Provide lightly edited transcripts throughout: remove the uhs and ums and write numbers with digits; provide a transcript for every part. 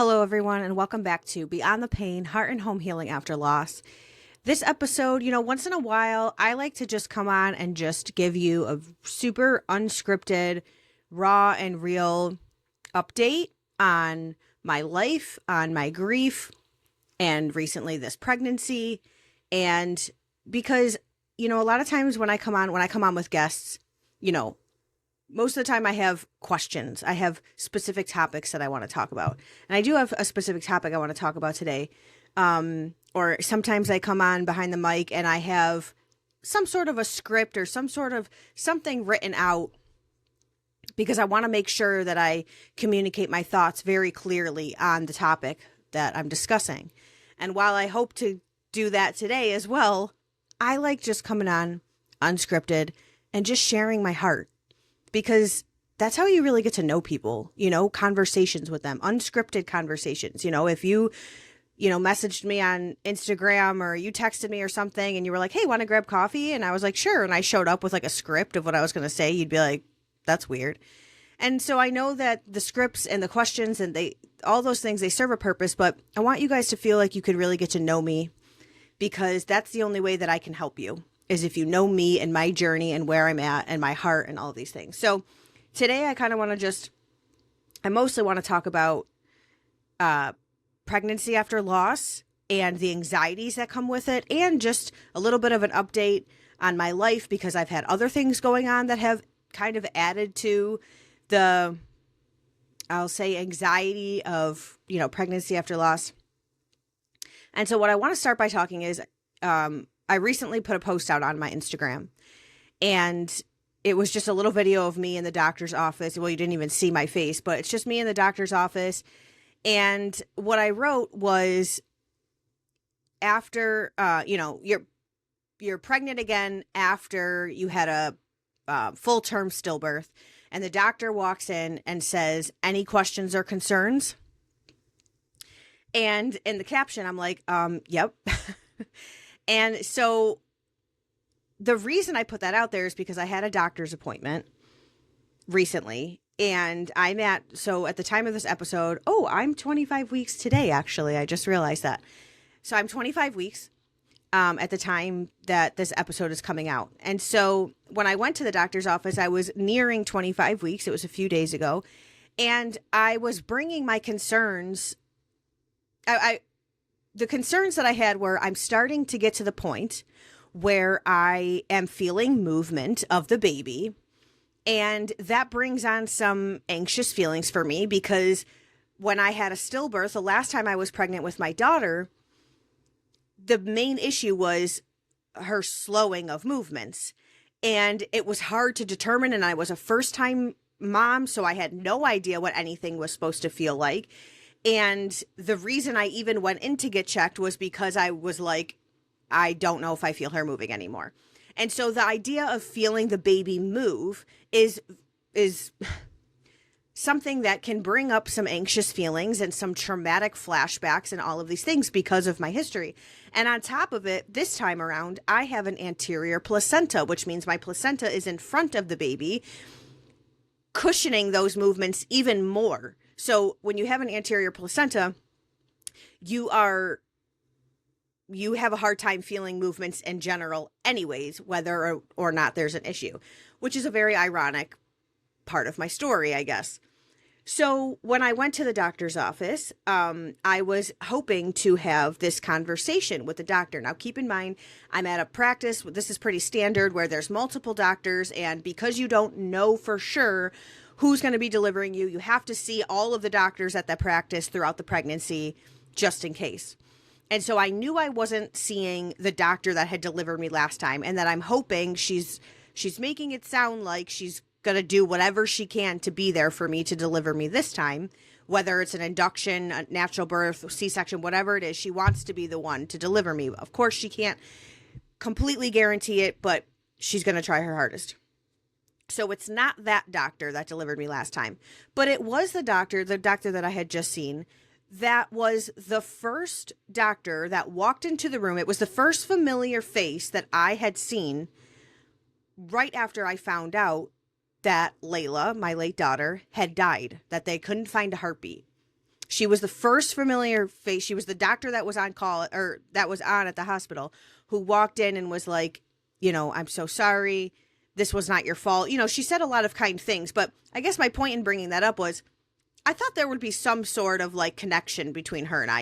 Hello, everyone, and welcome back to Beyond the Pain, Heart and Home Healing After Loss. This episode, once in a while, I like to just come on and just give you a super unscripted, raw and real update on my life, on my grief, and recently this pregnancy. And because, a lot of times when I come on with guests, most of the time I have questions. I have specific topics that I want to talk about. And I do have a specific topic I want to talk about today. Or sometimes I come on behind the mic and I have some sort of a script or some sort of something written out because I want to make sure that I communicate my thoughts very clearly on the topic that I'm discussing. And while I hope to do that today as well, I like just coming on unscripted and just sharing my heart. Because that's how you really get to know people, conversations with them, unscripted conversations. If you, messaged me on Instagram or you texted me or something and you were like, hey, want to grab coffee? And I was like, sure. And I showed up with like a script of what I was going to say. You'd be like, that's weird. And so I know that the scripts and the questions and all those things, they serve a purpose. But I want you guys to feel like you could really get to know me because that's the only way that I can help you. Is if you know me and my journey and where I'm at and my heart and all these things. So today I kind of want to I mostly want to talk about pregnancy after loss and the anxieties that come with it and just a little bit of an update on my life because I've had other things going on that have kind of added to the, I'll say, anxiety of, pregnancy after loss. And so what I want to start by talking is, I recently put a post out on my Instagram and it was just a little video of me in the doctor's office. Well, you didn't even see my face, but it's just me in the doctor's office. And what I wrote was after, you're pregnant again after you had a full-term stillbirth and the doctor walks in and says, any questions or concerns? And in the caption, I'm like, yep. And so the reason I put that out there is because I had a doctor's appointment recently and so at the time of this episode, I'm 25 weeks today, actually. I just realized that. So I'm 25 weeks at the time that this episode is coming out. And so when I went to the doctor's office, I was nearing 25 weeks. It was a few days ago. And I was bringing my concerns. The concerns that I had were I'm starting to get to the point where I am feeling movement of the baby. And that brings on some anxious feelings for me because when I had a stillbirth, the last time I was pregnant with my daughter, the main issue was her slowing of movements. And it was hard to determine. And I was a first time mom, so I had no idea what anything was supposed to feel like. And the reason I even went in to get checked was because I was like, I don't know if I feel her moving anymore. And so the idea of feeling the baby move is something that can bring up some anxious feelings and some traumatic flashbacks and all of these things because of my history. And on top of it, this time around, I have an anterior placenta, which means my placenta is in front of the baby, cushioning those movements even more. So when you have an anterior placenta, you have a hard time feeling movements in general anyways, whether or not there's an issue, which is a very ironic part of my story, I guess. So when I went to the doctor's office, I was hoping to have this conversation with the doctor. Now, keep in mind, I'm at a practice. This is pretty standard where there's multiple doctors. And because you don't know for sure who's going to be delivering you, you have to see all of the doctors at that practice throughout the pregnancy just in case. And so I knew I wasn't seeing the doctor that had delivered me last time and that I'm hoping she's making it sound like she's going to do whatever she can to be there for me to deliver me this time, whether it's an induction, a natural birth, C-section, whatever it is, she wants to be the one to deliver me. Of course, she can't completely guarantee it, but she's going to try her hardest. So it's not that doctor that delivered me last time, but it was the doctor that I had just seen. That was the first doctor that walked into the room. It was the first familiar face that I had seen right after I found out that Layla, my late daughter, had died, that they couldn't find a heartbeat. She was the first familiar face. She was the doctor that was on call, or that was on at the hospital, who walked in and was like, I'm so sorry. This was not your fault. She said a lot of kind things, but I guess my point in bringing that up was I thought there would be some sort of like connection between her and I,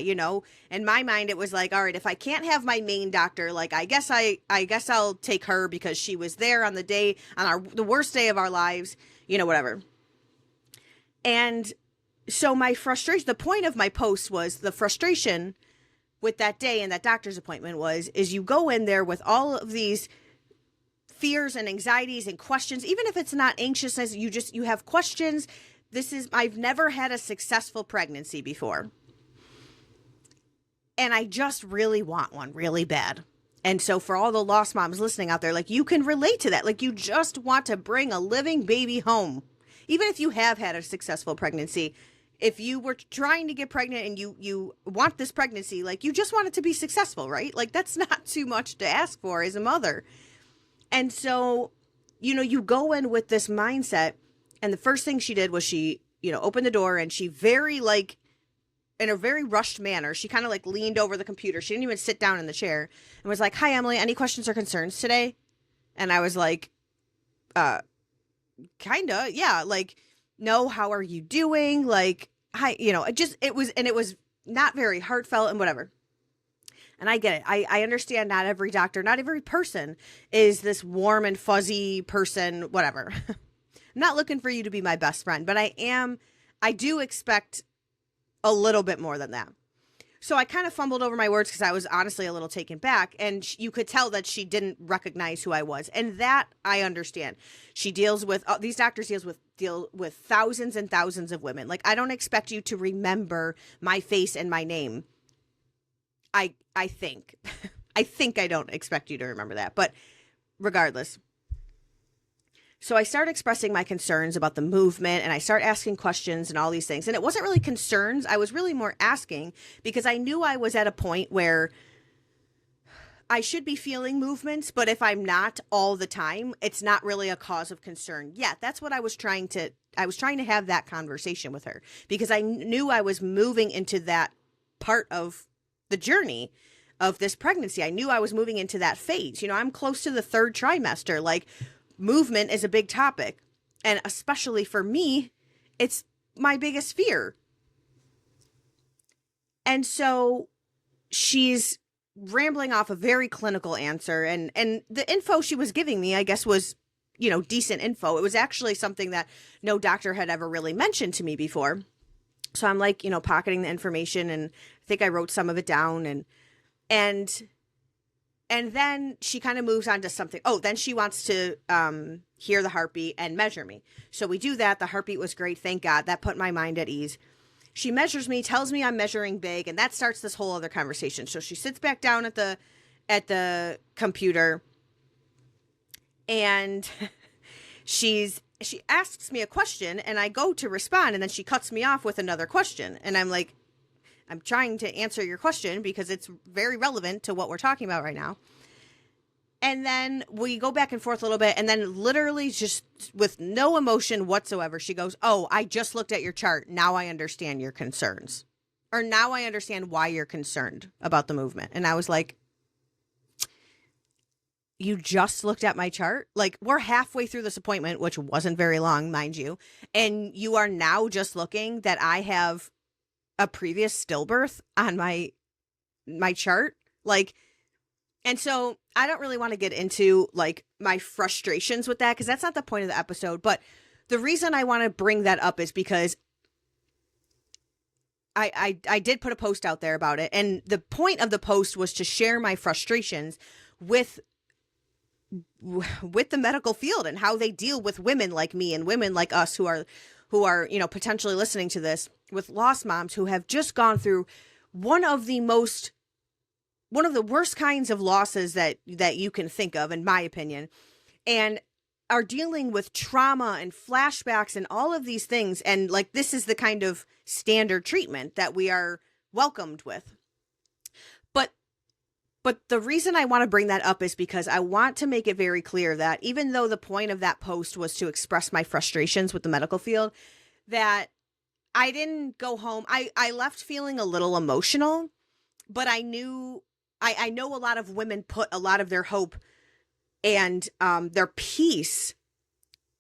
In my mind, it was like, all right, if I can't have my main doctor, like I guess I'll take her because she was there on the worst day of our lives, whatever. And so my frustration, the point of my post was the frustration with that day and that doctor's appointment is you go in there with all of these fears and anxieties and questions, even if it's not anxiousness, you have questions. I've never had a successful pregnancy before. And I just really want one really bad. And so for all the lost moms listening out there, like you can relate to that. Like you just want to bring a living baby home. Even if you have had a successful pregnancy, if you were trying to get pregnant and you want this pregnancy, like you just want it to be successful, right? Like that's not too much to ask for as a mother. And so, you go in with this mindset. And the first thing she did was she, opened the door and she in a very rushed manner, she kind of like leaned over the computer. She didn't even sit down in the chair and was like, "Hi, Emily, any questions or concerns today?" And I was like, kinda, yeah. Like, no, how are you doing? Like, hi, it was not very heartfelt and whatever. And I get it. I understand not every doctor, not every person is this warm and fuzzy person, whatever. I'm not looking for you to be my best friend, but I do expect a little bit more than that. So I kind of fumbled over my words because I was honestly a little taken back, and you could tell that she didn't recognize who I was. And that I understand. She deals with, these doctors deal with thousands and thousands of women. Like, I don't expect you to remember my face and my name. I think. I don't expect you to remember that, but regardless. So I start expressing my concerns about the movement, and I start asking questions and all these things. And it wasn't really concerns. I was really more asking because I knew I was at a point where I should be feeling movements, but if I'm not all the time, it's not really a cause of concern. Yeah, that's what I was trying to have that conversation with her because I knew I was moving into that part of the journey of this pregnancy. I knew I was moving into that phase. I'm close to the third trimester. Like, movement is a big topic. And especially for me, it's my biggest fear. And so she's rambling off a very clinical answer. And the info she was giving me, I guess, was, decent info. It was actually something that no doctor had ever really mentioned to me before. So I'm like, pocketing the information, and I think I wrote some of it down, and then she kind of moves on to something. Oh, then she wants to hear the heartbeat and measure me. So we do that. The heartbeat was great. Thank God. That put my mind at ease. She measures me, tells me I'm measuring big, and that starts this whole other conversation. So she sits back down at the computer, and she asks me a question, and I go to respond, and then she cuts me off with another question. And I'm like, I'm trying to answer your question because it's very relevant to what we're talking about right now. And then we go back and forth a little bit, and then literally just with no emotion whatsoever, she goes, "Oh, I just looked at your chart. Now I understand your concerns." Or now I understand why you're concerned about the movement. And I was like, you just looked at my chart? Like, we're halfway through this appointment, which wasn't very long, mind you. And you are now just looking that I have a previous stillbirth on my chart. Like, and so I don't really want to get into like my frustrations with that because that's not the point of the episode. But the reason I want to bring that up is because I did put a post out there about it. And the point of the post was to share my frustrations with the medical field and how they deal with women like me and women like us who are, potentially listening to this, with lost moms who have just gone through one of the worst kinds of losses that you can think of, in my opinion, and are dealing with trauma and flashbacks and all of these things. And like, this is the kind of standard treatment that we are welcomed with. But the reason I want to bring that up is because I want to make it very clear that even though the point of that post was to express my frustrations with the medical field, that I didn't go home. I left feeling a little emotional, but I knew, I know a lot of women put a lot of their hope and their peace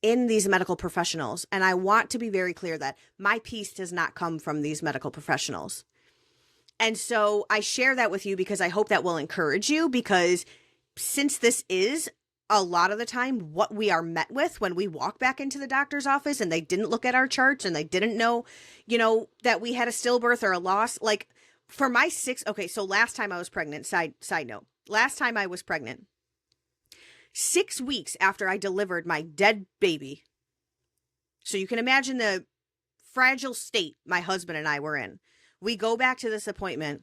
in these medical professionals. And I want to be very clear that my peace does not come from these medical professionals. And so I share that with you because I hope that will encourage you, because since this is a lot of the time what we are met with when we walk back into the doctor's office and they didn't look at our charts and they didn't know, that we had a stillbirth or a loss. Like for my so last time I was pregnant, side note, last time I was pregnant, 6 weeks after I delivered my dead baby. So you can imagine the fragile state my husband and I were in. We go back to this appointment.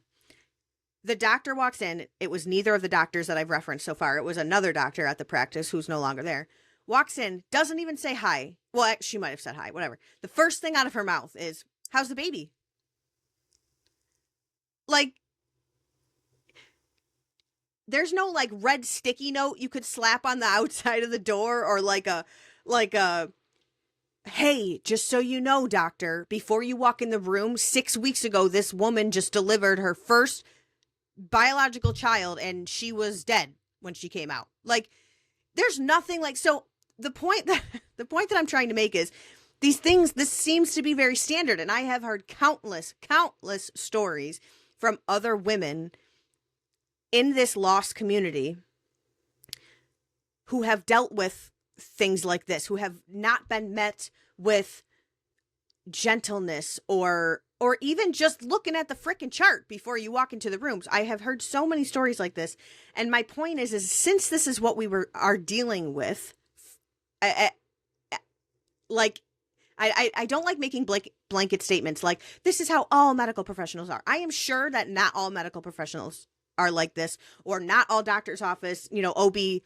The doctor walks in. It was neither of the doctors that I've referenced so far. It was another doctor at the practice who's no longer there. Walks in, doesn't even say hi. Well, she might have said hi, whatever. The first thing out of her mouth is, "How's the baby?" Like, there's no like red sticky note you could slap on the outside of the door, or like a, "Hey, just so you know, doctor, before you walk in the room, 6 weeks ago, this woman just delivered her first biological child and she was dead when she came out." Like, there's nothing like, so the point that I'm trying to make is these things, this seems to be very standard. And I have heard countless stories from other women in this lost community who have dealt with things like this, who have not been met with gentleness or even just looking at the frickin' chart before you walk into the rooms. I have heard so many stories like this. And my point is since this is what we are dealing with, I don't like making blanket statements like this is how all medical professionals are. I am sure that not all medical professionals are like this, or not all doctor's office, OB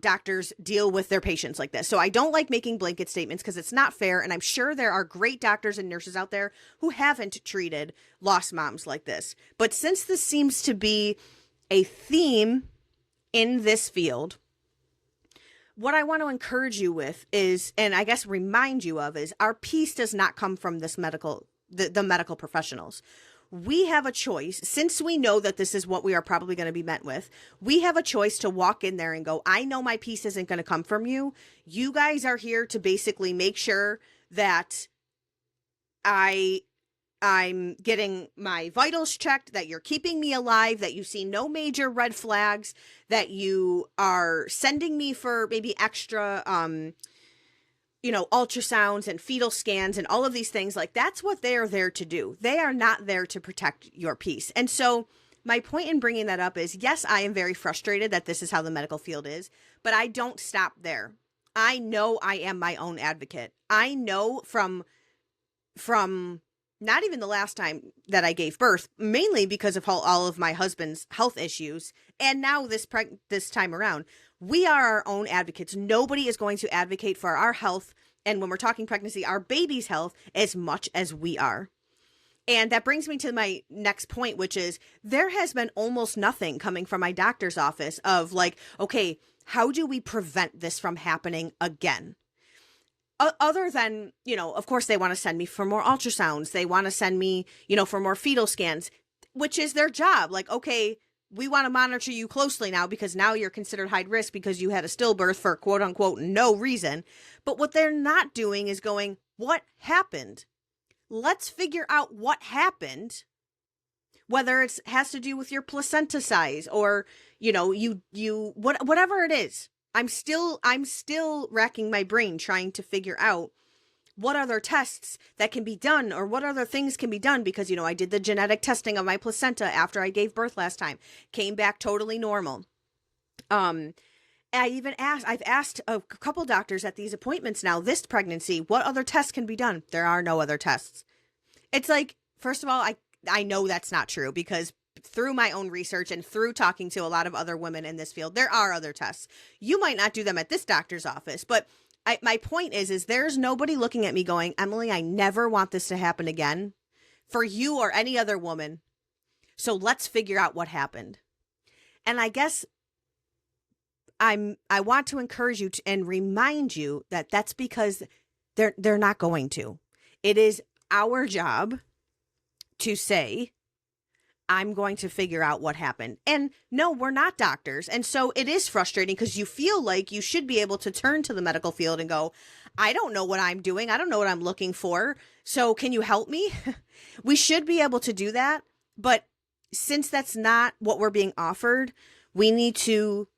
doctors deal with their patients like this. So I don't like making blanket statements because it's not fair. And I'm sure there are great doctors and nurses out there who haven't treated lost moms like this. But since this seems to be a theme in this field, what I want to encourage you with is, and I guess remind you of, is our peace does not come from the medical professionals. We have a choice, since we know that this is what we are probably going to be met with. We have a choice to walk in there and go, I know my peace isn't going to come from you. You guys are here to basically make sure that I'm getting my vitals checked, that you're keeping me alive, that you see no major red flags, that you are sending me for maybe extra ultrasounds and fetal scans and all of these things. Like, that's what they are there to do. They are not there to protect your peace. And so my point in bringing that up is, yes, I am very frustrated that this is how the medical field is, but I don't stop there. I know I am my own advocate. I know from not even the last time that I gave birth, mainly because of all of my husband's health issues, and now this time around, we are our own advocates. Nobody is going to advocate for our health, and when we're talking pregnancy, our baby's health, as much as we are. And that brings me to my next point, which is there has been almost nothing coming from my doctor's office of like, okay, how do we prevent this from happening again? Other than, of course, they want to send me for more ultrasounds. They want to send me, for more fetal scans, which is their job. Like, okay, we want to monitor you closely now because now you're considered high risk because you had a stillbirth for quote unquote no reason. But what they're not doing is going, what happened? Let's figure out what happened, whether it has to do with your placenta size or, whatever it is. I'm still racking my brain trying to figure out what other tests that can be done or what other things can be done because, I did the genetic testing of my placenta after I gave birth last time, came back totally normal. I've asked a couple doctors at these appointments now, this pregnancy, what other tests can be done? There are no other tests. It's like, first of all, I know that's not true because through my own research and through talking to a lot of other women in this field, there are other tests. You might not do them at this doctor's office, but my point is there's nobody looking at me going, Emily, I never want this to happen again for you or any other woman. So let's figure out what happened. And I guess I want to encourage you and remind you that that's because they're not going to. It is our job to say, I'm going to figure out what happened. And no, we're not doctors. And so it is frustrating because you feel like you should be able to turn to the medical field and go, I don't know what I'm doing. I don't know what I'm looking for. So can you help me? We should be able to do that. But since that's not what we're being offered, we need to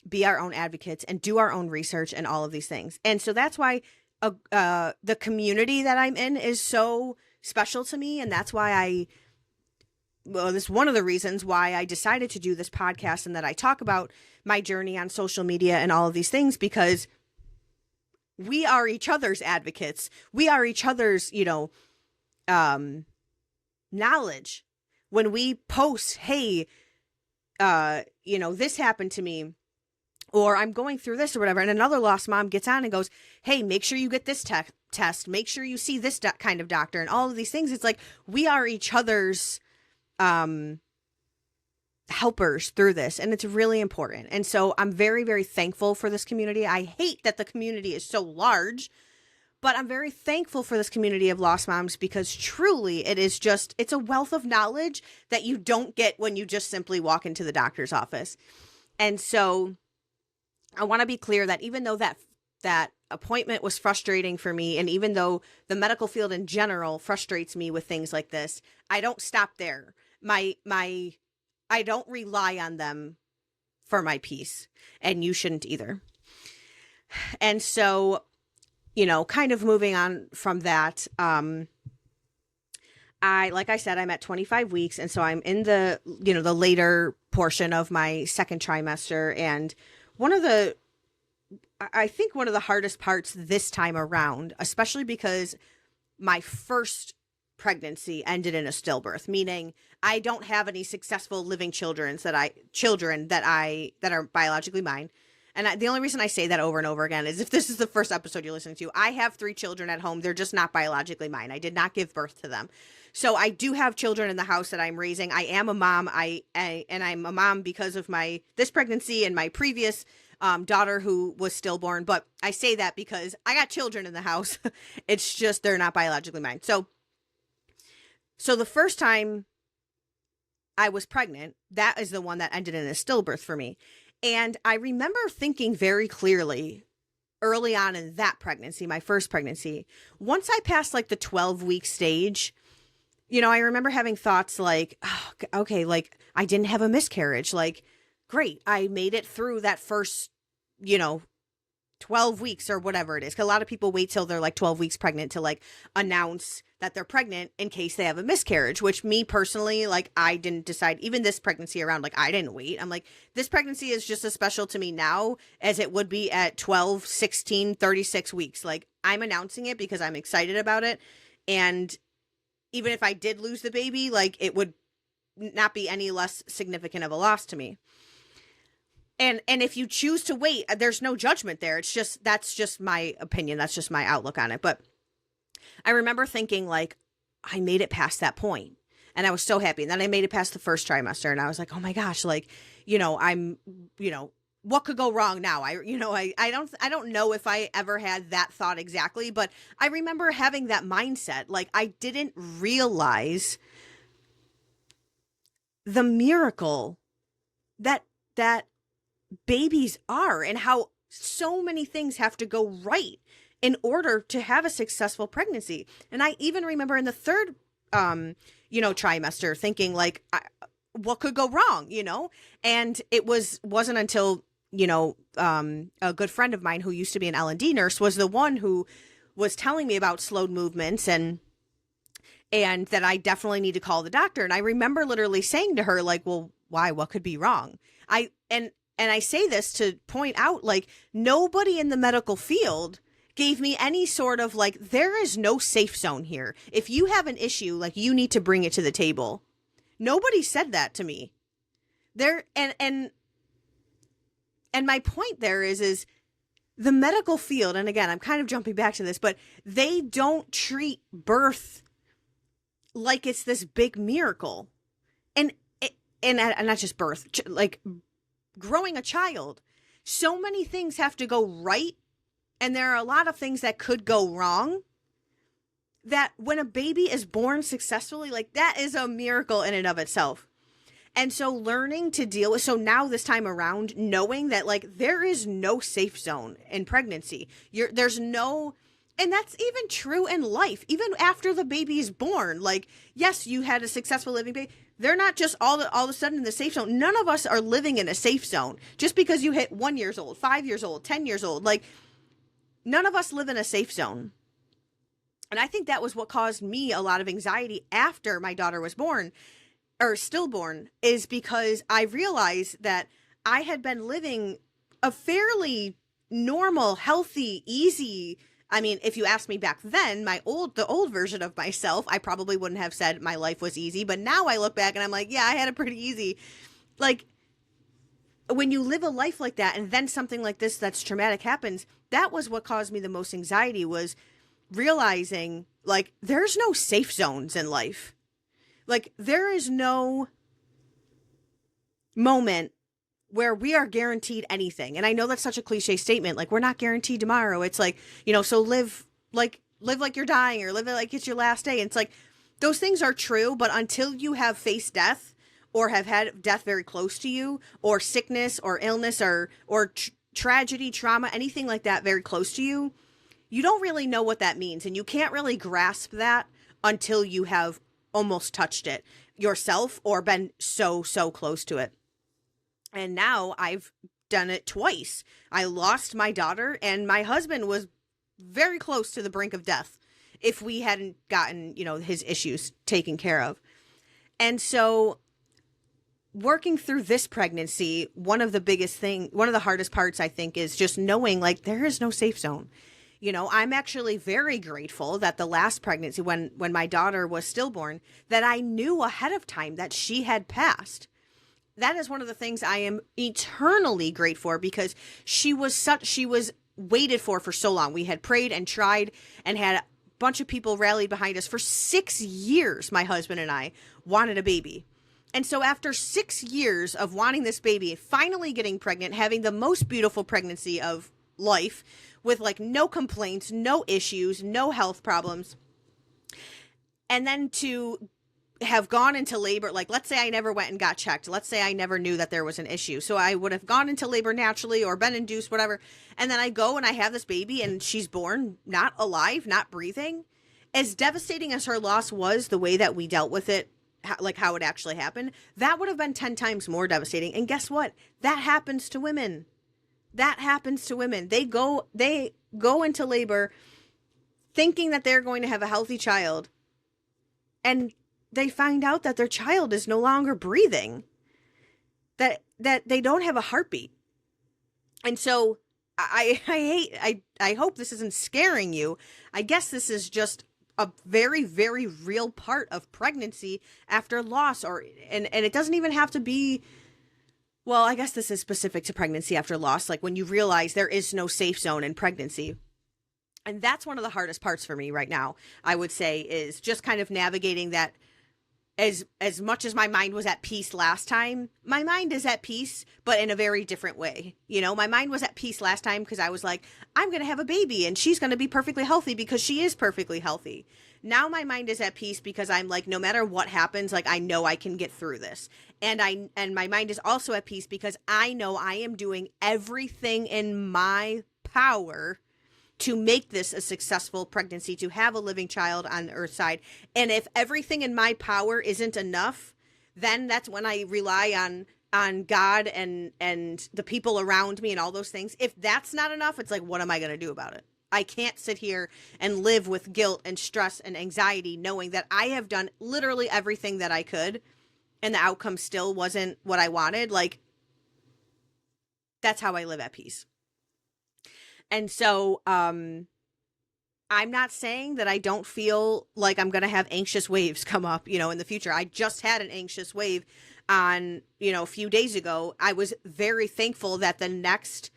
be our own advocates and do our own research and all of these things. And so that's why the community that I'm in is so special to me. And that's why this is one of the reasons why I decided to do this podcast and that I talk about my journey on social media and all of these things, because we are each other's advocates. We are each other's, knowledge. When we post, hey, this happened to me, or I'm going through this or whatever, and another lost mom gets on and goes, hey, make sure you get this test, make sure you see this kind of doctor, and all of these things. It's like we are each other's helpers through this, and it's really important. And so I'm very, very thankful for this community. I hate that the community is so large, but I'm very thankful for this community of lost moms, because truly it's a wealth of knowledge that you don't get when you just simply walk into the doctor's office. And so I want to be clear that even though that appointment was frustrating for me, and even though the medical field in general frustrates me with things like this, I don't stop there. I don't rely on them for my peace, and you shouldn't either. And so, kind of moving on from that, like I said, I'm at 25 weeks. And so I'm in the later portion of my second trimester. And I think one of the hardest parts this time around, especially because my first pregnancy ended in a stillbirth, meaning I don't have any successful living children that are biologically mine. And the only reason I say that over and over again is if this is the first episode you're listening to, I have 3 children at home. They're just not biologically mine. I did not give birth to them. So I do have children in the house that I'm raising. I am a mom. And I'm a mom because of this pregnancy and my previous daughter who was stillborn. But I say that because I got children in the house. It's just they're not biologically mine. So the first time I was pregnant, that is the one that ended in a stillbirth for me. And I remember thinking very clearly early on in that pregnancy, my first pregnancy, once I passed like the 12-week stage, I remember having thoughts like, oh, okay, like I didn't have a miscarriage. Like, great. I made it through that first, 12 weeks or whatever it is. 'Cause a lot of people wait till they're like 12 weeks pregnant to like announce that they're pregnant in case they have a miscarriage, which me personally, like I didn't decide even this pregnancy around, like I didn't wait. I'm like, this pregnancy is just as special to me now as it would be at 12, 16, 36 weeks. Like I'm announcing it because I'm excited about it. And even if I did lose the baby, like it would not be any less significant of a loss to me. And if you choose to wait, there's no judgment there. That's just my opinion. That's just my outlook on it. But I remember thinking like, I made it past that point and I was so happy. And then I made it past the first trimester and I was like, oh my gosh, like, I'm, what could go wrong now? I don't know if I ever had that thought exactly, but I remember having that mindset. Like I didn't realize the miracle that babies are and how so many things have to go right in order to have a successful pregnancy. And I even remember in the third, trimester thinking like, what could go wrong, And it wasn't until, a good friend of mine who used to be an L&D nurse was the one who was telling me about slowed movements and that I definitely need to call the doctor. And I remember literally saying to her like, well, why, what could be wrong? And I say this to point out, like, nobody in the medical field gave me any sort of, like, there is no safe zone here. If you have an issue, like, you need to bring it to the table. Nobody said that to me. And my point there is the medical field, and again, I'm kind of jumping back to this, but they don't treat birth like it's this big miracle. And not just birth, like growing a child. So many things have to go right, and there are a lot of things that could go wrong. that when a baby is born successfully, like that is a miracle in and of itself. And so learning to deal with, so now this time around, knowing that like there is no safe zone in pregnancy. There's no, and that's even true in life. Even after the baby is born, like, yes, you had a successful living baby. They're not just all of a sudden in the safe zone. None of us are living in a safe zone just because you hit 1 year old, 5 years old, 10 years old. Like, none of us live in a safe zone. And I think that was what caused me a lot of anxiety after my daughter was born, or stillborn, is because I realized that I had been living a fairly normal, healthy, easy. I mean, if you asked me back then, the old version of myself, I probably wouldn't have said my life was easy. But now I look back and I'm like, yeah, I had it pretty easy. Like, when you live a life like that and then something like this that's traumatic happens, that was what caused me the most anxiety, was realizing like there's no safe zones in life. Like, there is no moment where we are guaranteed anything. And I know that's such a cliche statement. Like, we're not guaranteed tomorrow. It's like, so live like you're dying, or live it like it's your last day. And it's like, those things are true, but until you have faced death or have had death very close to you, or sickness or illness or tragedy, trauma, anything like that very close to you, you don't really know what that means. And you can't really grasp that until you have almost touched it yourself or been so close to it. And now I've done it twice. I lost my daughter, and my husband was very close to the brink of death if we hadn't gotten, his issues taken care of. And so working through this pregnancy, one of the hardest parts, I think, is just knowing like there is no safe zone. I'm actually very grateful that the last pregnancy, when my daughter was stillborn, that I knew ahead of time that she had passed. That is one of the things I am eternally grateful for, because she was waited for so long. We had prayed and tried and had a bunch of people rallied behind us for 6 years. My husband and I wanted a baby. And so after 6 years of wanting this baby, finally getting pregnant, having the most beautiful pregnancy of life, with like no complaints, no issues, no health problems. And then to have gone into labor, like let's say I never went and got checked. Let's say I never knew that there was an issue. So I would have gone into labor naturally or been induced, whatever. And then I go and I have this baby and she's born, not alive, not breathing. As devastating as her loss was, the way that we dealt with it, like how it actually happened, that would have been 10 times more devastating. And guess what? That happens to women. That happens to women. They go into labor thinking that they're going to have a healthy child, and they find out that their child is no longer breathing, that they don't have a heartbeat. And so I hope this isn't scaring you. I guess this is just a very, very real part of pregnancy after loss, and it doesn't even have to be. Well, I guess this is specific to pregnancy after loss, like when you realize there is no safe zone in pregnancy. And that's one of the hardest parts for me right now, I would say, is just kind of navigating that. As much as my mind was at peace last time, my mind is at peace, but in a very different way. My mind was at peace last time because I was like, I'm going to have a baby and she's going to be perfectly healthy because she is perfectly healthy. Now my mind is at peace because I'm like, no matter what happens, like I know I can get through this. And my mind is also at peace because I know I am doing everything in my power to make this a successful pregnancy, to have a living child on the earth side. And if everything in my power isn't enough, then that's when I rely on God and the people around me and all those things. If that's not enough, it's like, what am I going to do about it? I can't sit here and live with guilt and stress and anxiety knowing that I have done literally everything that I could and the outcome still wasn't what I wanted. Like, that's how I live at peace. And so I'm not saying that I don't feel like I'm going to have anxious waves come up, in the future. I just had an anxious wave on, a few days ago. I was very thankful that the next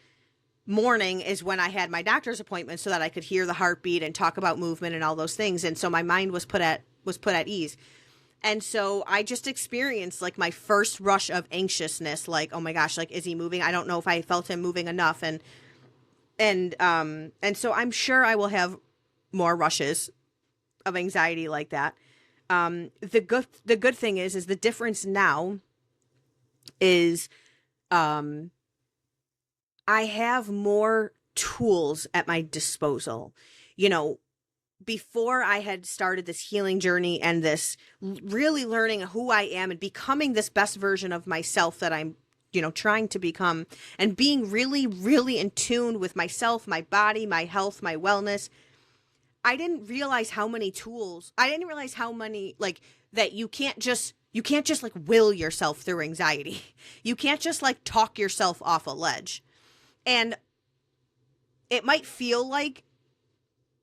morning is when I had my doctor's appointment so that I could hear the heartbeat and talk about movement and all those things. And so my mind was put at ease. And so I just experienced like my first rush of anxiousness, like, oh my gosh, like, is he moving? I don't know if I felt him moving enough. And so I'm sure I will have more rushes of anxiety like that. The good thing is the difference now is, I have more tools at my disposal. You know, before I had started this healing journey and this really learning who I am and becoming this best version of myself that I'm, trying to become, and being really, really in tune with myself, my body, my health, my wellness, I didn't realize how many tools, I didn't realize how many, like, that you can't just like will yourself through anxiety. You can't just like talk yourself off a ledge. And it might feel like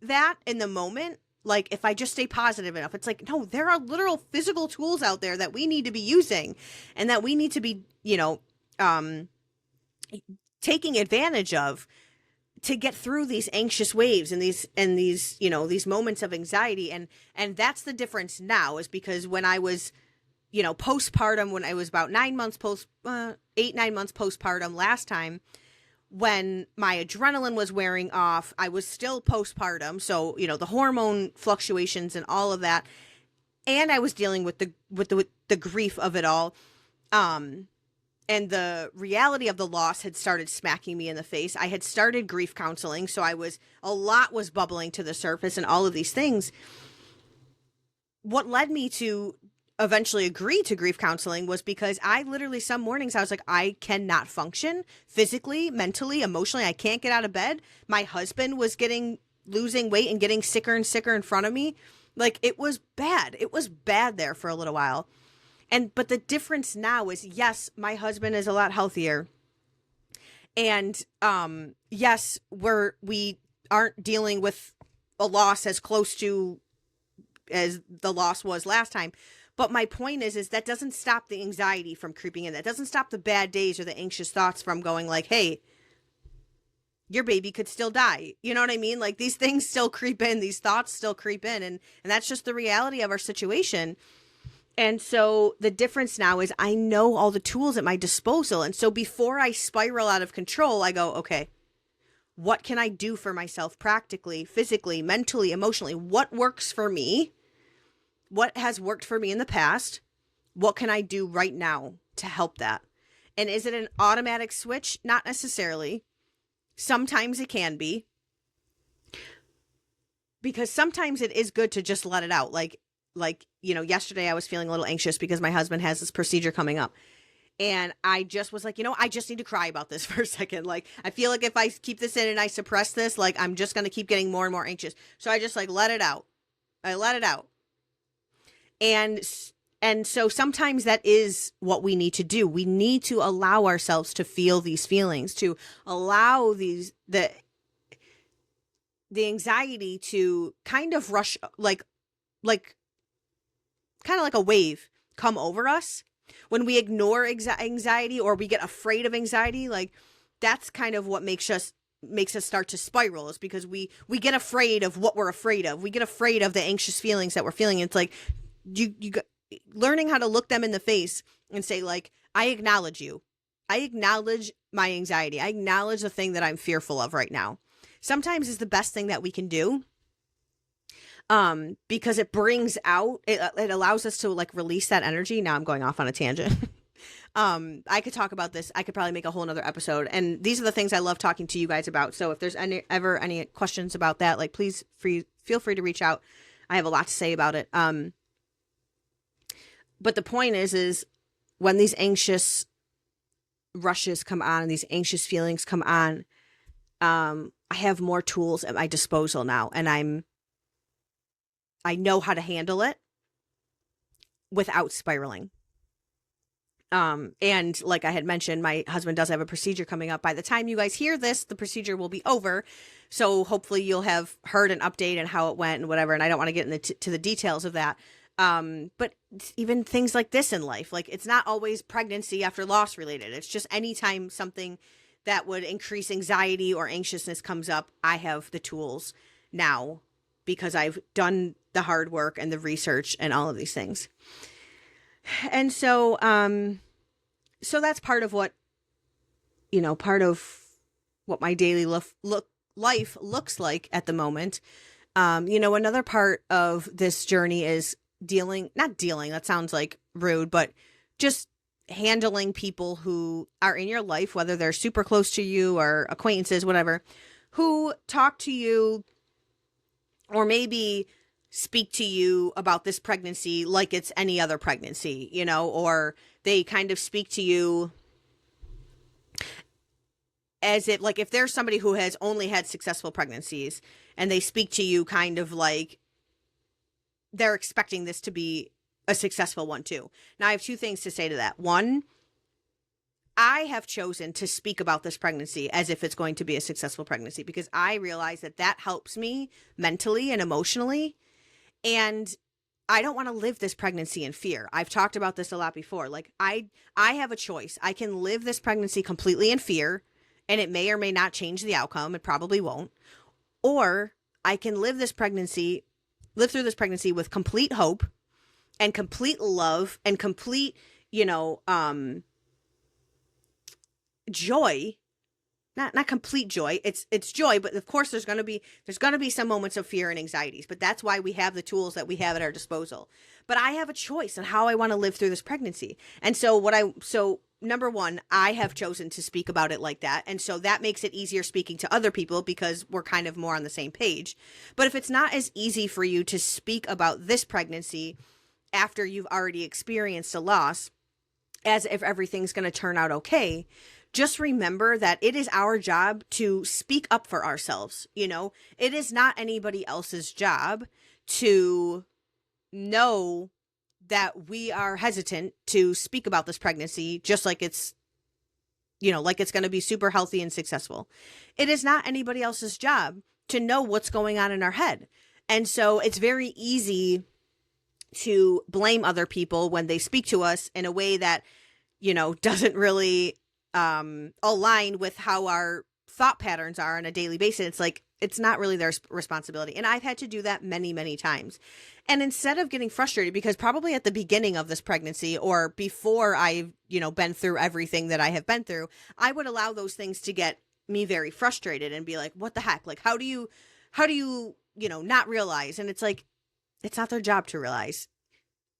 that in the moment, like if I just stay positive enough. It's like, no, there are literal physical tools out there that we need to be using and that we need to be, taking advantage of to get through these anxious waves and these moments of anxiety. And that's the difference now, is because when I was, postpartum, when I was about 9 months 9 months postpartum last time, when my adrenaline was wearing off, I was still postpartum. So, the hormone fluctuations and all of that. And I was dealing with the grief of it all. And the reality of the loss had started smacking me in the face. I had started grief counseling. So a lot was bubbling to the surface and all of these things. What led me to eventually agree to grief counseling was because I literally, some mornings I was like, I cannot function physically, mentally, emotionally. I can't get out of bed. My husband was losing weight and getting sicker and sicker in front of me. Like, it was bad. It was bad there for a little while. But the difference now is, yes, my husband is a lot healthier. And yes, we aren't dealing with a loss as close to as the loss was last time. But my point is that doesn't stop the anxiety from creeping in. That doesn't stop the bad days or the anxious thoughts from going like, hey, your baby could still die. You know what I mean? Like, these things still creep in. These thoughts still creep in. And that's just the reality of our situation. And so the difference now is I know all the tools at my disposal. And so before I spiral out of control, I go, okay, what can I do for myself practically, physically, mentally, emotionally? What works for me? What has worked for me in the past? What can I do right now to help that? And is it an automatic switch? Not necessarily. Sometimes it can be. Because sometimes it is good to just let it out. Like, yesterday I was feeling a little anxious because my husband has this procedure coming up. And I just was like, I just need to cry about this for a second. Like, I feel like if I keep this in and I suppress this, like, I'm just going to keep getting more and more anxious. So I just let it out. I let it out. And so sometimes that is what we need to do. We need to allow ourselves to feel these feelings, to allow the anxiety to kind of rush, like kind of like a wave come over us. When we ignore anxiety or we get afraid of anxiety, like, that's kind of what makes us start to spiral, is because we get afraid of what we're afraid of. We get afraid of the anxious feelings that we're feeling. It's like, you learning how to look them in the face and say, like, I acknowledge you. I acknowledge my anxiety. I acknowledge the thing that I'm fearful of right now. Sometimes is the best thing that we can do. Because it brings out, it allows us to like release that energy. Now I'm going off on a tangent. I could talk about this. I could probably make a whole nother episode. And these are the things I love talking to you guys about. So if there's ever any questions about that, like, please feel free to reach out. I have a lot to say about it. But the point is when these anxious rushes come on and these anxious feelings come on, I have more tools at my disposal now, and I know how to handle it without spiraling. And like I had mentioned, my husband does have a procedure coming up. By the time you guys hear this, the procedure will be over. So hopefully you'll have heard an update on how it went and whatever. And I don't want to get into the details of that. But even things like this in life, like, it's not always pregnancy after loss related. It's just anytime something that would increase anxiety or anxiousness comes up, I have the tools now because I've done the hard work and the research and all of these things. And so, so that's part of what my daily life looks like at the moment. Another part of this journey is not dealing, that sounds like rude, but just handling people who are in your life, whether they're super close to you or acquaintances, whatever, who talk to you or maybe speak to you about this pregnancy like it's any other pregnancy, or they kind of speak to you as if, like, if there's somebody who has only had successful pregnancies and they speak to you kind of like they're expecting this to be a successful one too. Now, I have two things to say to that. One, I have chosen to speak about this pregnancy as if it's going to be a successful pregnancy because I realize that helps me mentally and emotionally. And I don't want to live this pregnancy in fear. I've talked about this a lot before. Like, I have a choice. I can live this pregnancy completely in fear, and it may or may not change the outcome. It probably won't. Or I can live through this pregnancy with complete hope and complete love and complete, joy. Not complete joy. It's joy, but of course there's going to be some moments of fear and anxieties, but that's why we have the tools that we have at our disposal. But I have a choice on how I want to live through this pregnancy. And so number one, I have chosen to speak about it like that. And so that makes it easier speaking to other people because we're kind of more on the same page. But if it's not as easy for you to speak about this pregnancy after you've already experienced a loss, as if everything's going to turn out okay, just remember that it is our job to speak up for ourselves. It is not anybody else's job to know that we are hesitant to speak about this pregnancy, just like it's going to be super healthy and successful. It is not anybody else's job to know what's going on in our head. And so it's very easy to blame other people when they speak to us in a way that, doesn't really align with how our thought patterns are on a daily basis. It's like, it's not really their responsibility. And I've had to do that many, many times. And instead of getting frustrated, because probably at the beginning of this pregnancy or before I've, been through everything that I have been through, I would allow those things to get me very frustrated and be like, what the heck? Like, how do you, not realize? And it's like, it's not their job to realize.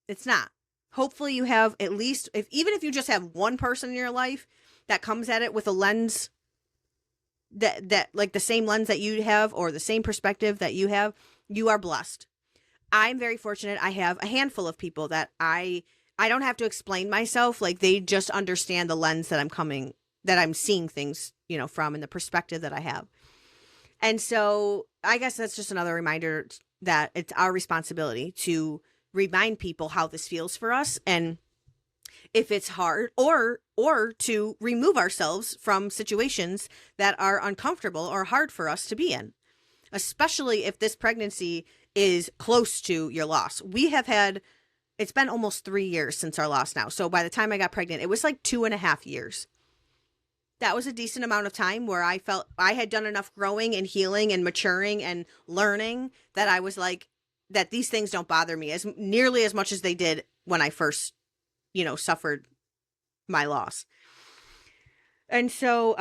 It's not. Hopefully you have at least, even if you just have one person in your life that comes at it with a lens that like the same lens that you have or the same perspective that you have, you are blessed. I'm very fortunate. I have a handful of people that I don't have to explain myself. Like, they just understand the lens that I'm seeing things, from, and the perspective that I have. And so I guess that's just another reminder that it's our responsibility to remind people how this feels for us. And if it's hard, or to remove ourselves from situations that are uncomfortable or hard for us to be in, especially if this pregnancy is close to your loss. It's been almost 3 years since our loss now. So by the time I got pregnant, it was like 2.5 years. That was a decent amount of time where I felt I had done enough growing and healing and maturing and learning that I was like, that these things don't bother me as nearly as much as they did when I first, suffered my loss. And so,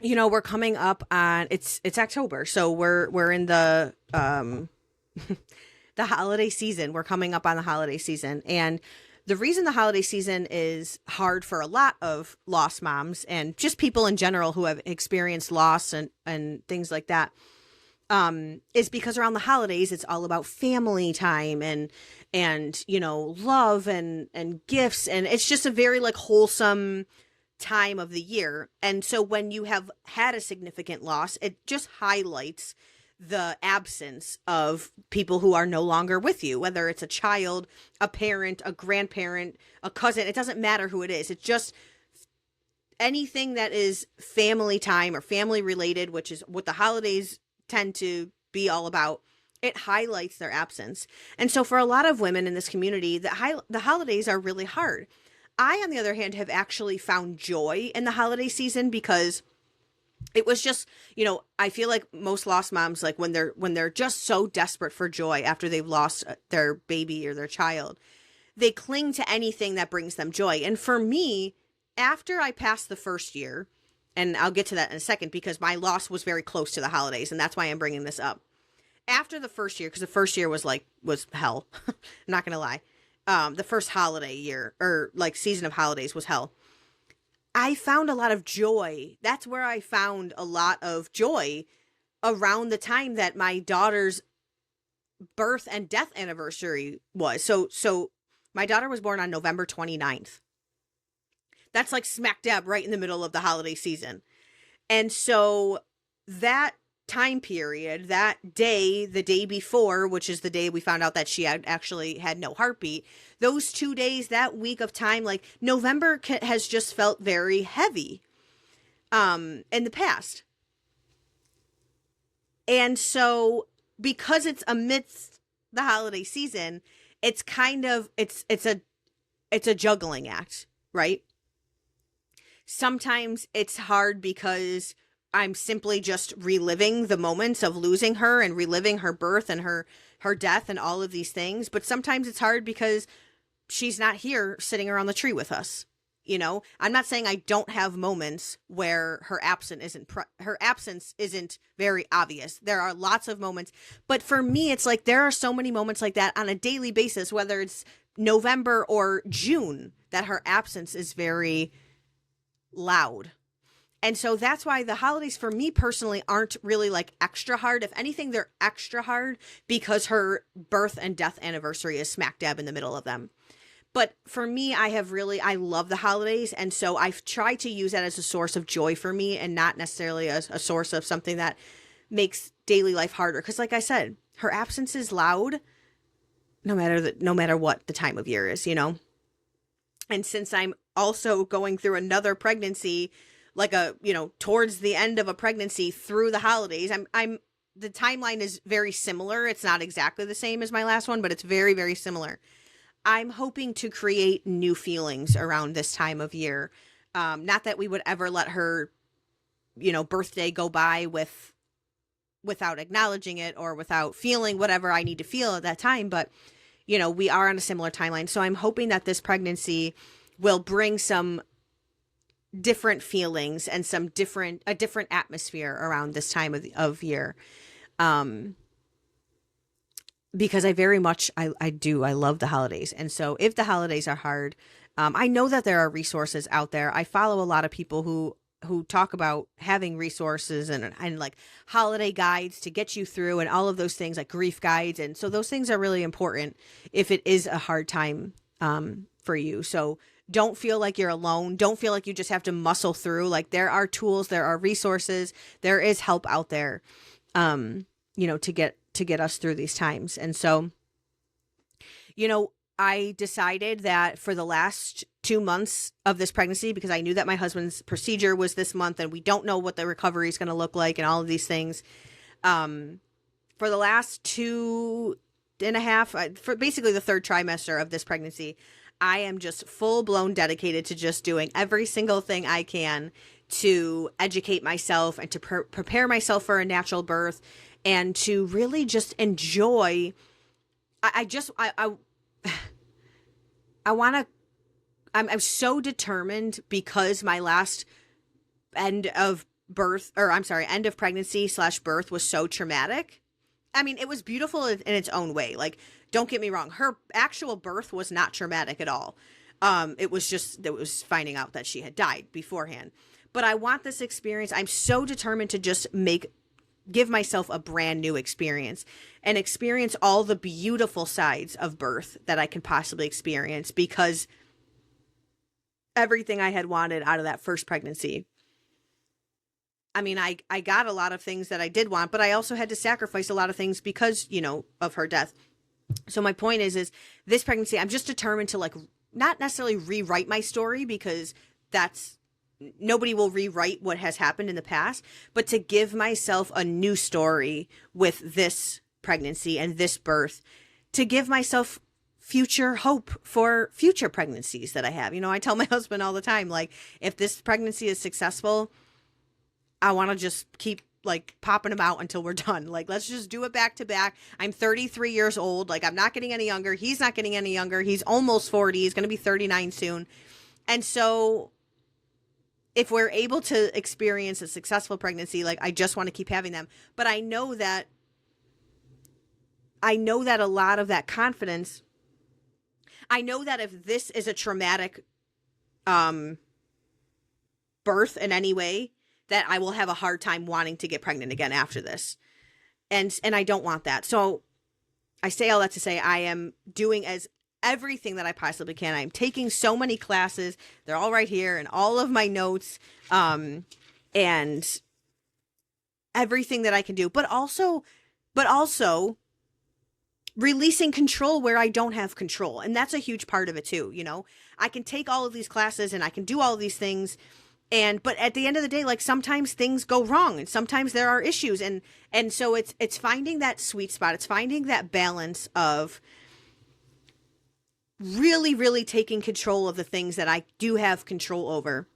we're coming up on, it's October. So we're in the holiday season. We're coming up on the holiday season. And the reason the holiday season is hard for a lot of lost moms and just people in general who have experienced loss and things like that, is because around the holidays, it's all about family time and love and gifts. And it's just a very like wholesome time of the year. And so when you have had a significant loss, it just highlights the absence of people who are no longer with you, whether it's a child, a parent, a grandparent, a cousin. It doesn't matter who it is. It's just anything that is family time or family related, which is what the holidays tend to be all about. It highlights their absence. And so for a lot of women in this community, the holidays are really hard. I, on the other hand, have actually found joy in the holiday season because it was just, I feel like most lost moms, like when they're just so desperate for joy after they've lost their baby or their child, they cling to anything that brings them joy. And for me, after I passed the first year, And I'll get to that in a second because my loss was very close to the holidays, and that's why I'm bringing this up. After the first year, because the first year was hell. I'm not going to lie. The first holiday year, or like season of holidays, was hell. I found a lot of joy. That's where I found a lot of joy around the time that my daughter's birth and death anniversary was. So my daughter was born on November 29th. That's like smack dab right in the middle of the holiday season. And so that time period, that day, the day before, which is the day we found out that she had actually had no heartbeat, those 2 days, that week of time, like November has just felt very heavy in the past. And so because it's amidst the holiday season, it's kind of, it's a juggling act, right? Sometimes it's hard because I'm simply just reliving the moments of losing her and reliving her birth and her death and all of these things. But sometimes it's hard because she's not here sitting around the tree with us. You know, I'm not saying I don't have moments where her absence isn't very obvious. There are lots of moments, but for me, it's like there are so many moments like that on a daily basis, whether it's November or June, that her absence is very loud. And so that's why the holidays for me personally aren't really like extra hard. If anything, they're extra hard because her birth and death anniversary is smack dab in the middle of them. But for me, I love the holidays. And so I've tried to use that as a source of joy for me and not necessarily a source of something that makes daily life harder. Because like I said, her absence is loud no matter what the time of year is, you know? And since I'm also going through another pregnancy, like towards the end of a pregnancy through the holidays, the timeline is very similar. It's not exactly the same as my last one, but it's very, very similar. I'm hoping to create new feelings around this time of year. Not that we would ever let her, birthday go by without acknowledging it or without feeling whatever I need to feel at that time. But, we are on a similar timeline. So I'm hoping that this pregnancy will bring some different feelings and a different atmosphere around this time of year. Because I very much, I love the holidays. And so if the holidays are hard, I know that there are resources out there. I follow a lot of people who talk about having resources and like holiday guides to get you through and all of those things, like grief guides. And so those things are really important if it is a hard time for you. So don't feel like you're alone. Don't feel like you just have to muscle through. Like there are tools, there are resources, there is help out there, to get us through these times. And so, I decided that for the last 2 months of this pregnancy, because I knew that my husband's procedure was this month and we don't know what the recovery is going to look like and all of these things. For the last 2.5, for basically the third trimester of this pregnancy, I am just full blown dedicated to just doing every single thing I can to educate myself and to prepare myself for a natural birth and to really just enjoy. I'm so determined because my last end of pregnancy / birth was so traumatic. I mean, it was beautiful in its own way. Like, don't get me wrong. Her actual birth was not traumatic at all. It was finding out that she had died beforehand. But I want this experience. I'm so determined to just give myself a brand new experience and experience all the beautiful sides of birth that I can possibly experience, because everything I had wanted out of that first pregnancy. I mean, I got a lot of things that I did want, but I also had to sacrifice a lot of things because, of her death. So my point is this pregnancy, I'm just determined to not necessarily rewrite my story, because nobody will rewrite what has happened in the past, but to give myself a new story with this pregnancy and this birth, to give myself future hope for future pregnancies that I have. I tell my husband all the time, if this pregnancy is successful, I want to just keep popping them out until we're done. Let's just do it back to back. I'm 33 years old. I'm not getting any younger. He's not getting any younger. He's almost 40. He's going to be 39 soon. And so if we're able to experience a successful pregnancy, like I just want to keep having them. But I know that a lot of that confidence, I know that if this is a traumatic birth in any way, that I will have a hard time wanting to get pregnant again after this. And I don't want that. So I say all that to say I am doing everything that I possibly can. I'm taking so many classes. They're all right here and all of my notes, and everything that I can do, but also releasing control where I don't have control. And that's a huge part of it too. You know, I can take all of these classes and I can do all of these things. But at the end of the day, like sometimes things go wrong and sometimes there are issues. And so it's finding that sweet spot. It's finding that balance of really, really taking control of the things that I do have control over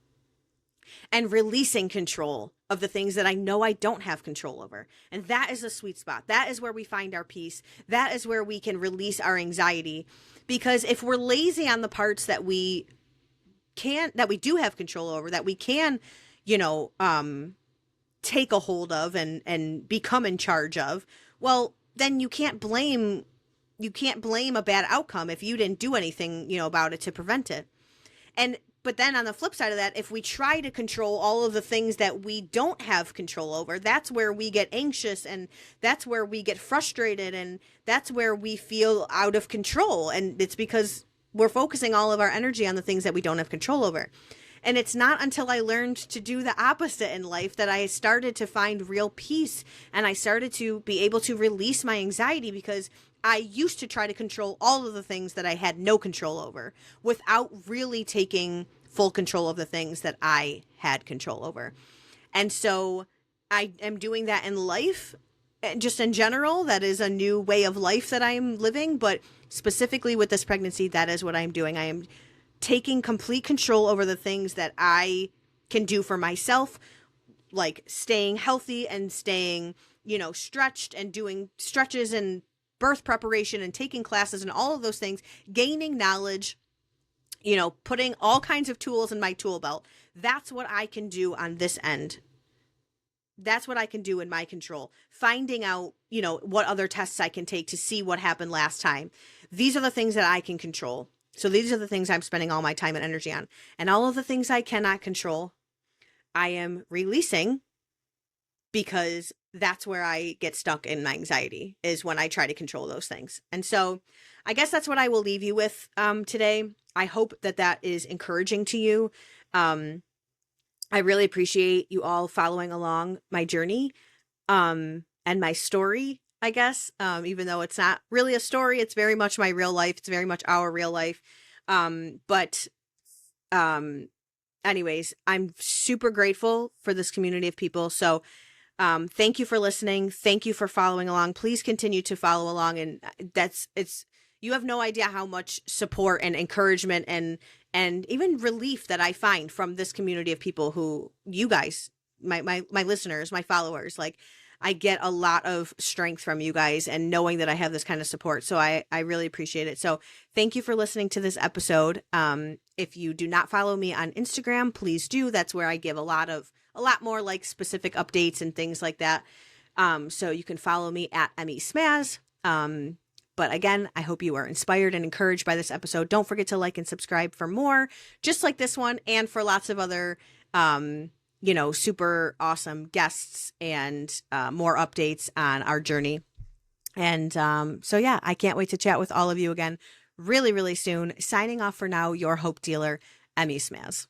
and releasing control of the things that I know I don't have control over. And that is a sweet spot. That is where we find our peace. That is where we can release our anxiety. Because if we're lazy on the parts that we do have control over, that we can, take a hold of and become in charge of, well, then you can't blame a bad outcome if you didn't do anything, about it to prevent it. But then on the flip side of that, if we try to control all of the things that we don't have control over, that's where we get anxious and that's where we get frustrated and that's where we feel out of control. And it's because we're focusing all of our energy on the things that we don't have control over. And it's not until I learned to do the opposite in life that I started to find real peace and I started to be able to release my anxiety, because I used to try to control all of the things that I had no control over without really taking full control of the things that I had control over. And so I am doing that in life, just in general. That is a new way of life that I'm living. But specifically with this pregnancy, that is what I'm doing. I am taking complete control over the things that I can do for myself, like staying healthy and staying, stretched and doing stretches and birth preparation and taking classes and all of those things, gaining knowledge, putting all kinds of tools in my tool belt. That's what I can do on this end. That's what I can do in my control. Finding out, what other tests I can take to see what happened last time. These are the things that I can control. So these are the things I'm spending all my time and energy on. And all of the things I cannot control, I am releasing, because that's where I get stuck in my anxiety, is when I try to control those things. And so I guess that's what I will leave you with today. I hope that is encouraging to you. I really appreciate you all following along my journey and my story, I guess, even though it's not really a story. It's very much my real life. It's very much our real life. Anyways, I'm super grateful for this community of people. So thank you for listening. Thank you for following along. Please continue to follow along. And you have no idea how much support and encouragement and even relief that I find from this community of people who, you guys, my listeners, my followers. Like, I get a lot of strength from you guys and knowing that I have this kind of support. So I really appreciate it. So thank you for listening to this episode. If you do not follow me on Instagram, please do. That's where I give a lot more like specific updates and things like that. So you can follow me at Emmy Smaz. But again, I hope you are inspired and encouraged by this episode. Don't forget to like and subscribe for more, just like this one, and for lots of other, super awesome guests and more updates on our journey. And so yeah, I can't wait to chat with all of you again really, really soon. Signing off for now, your hope dealer, Emmy Smaz.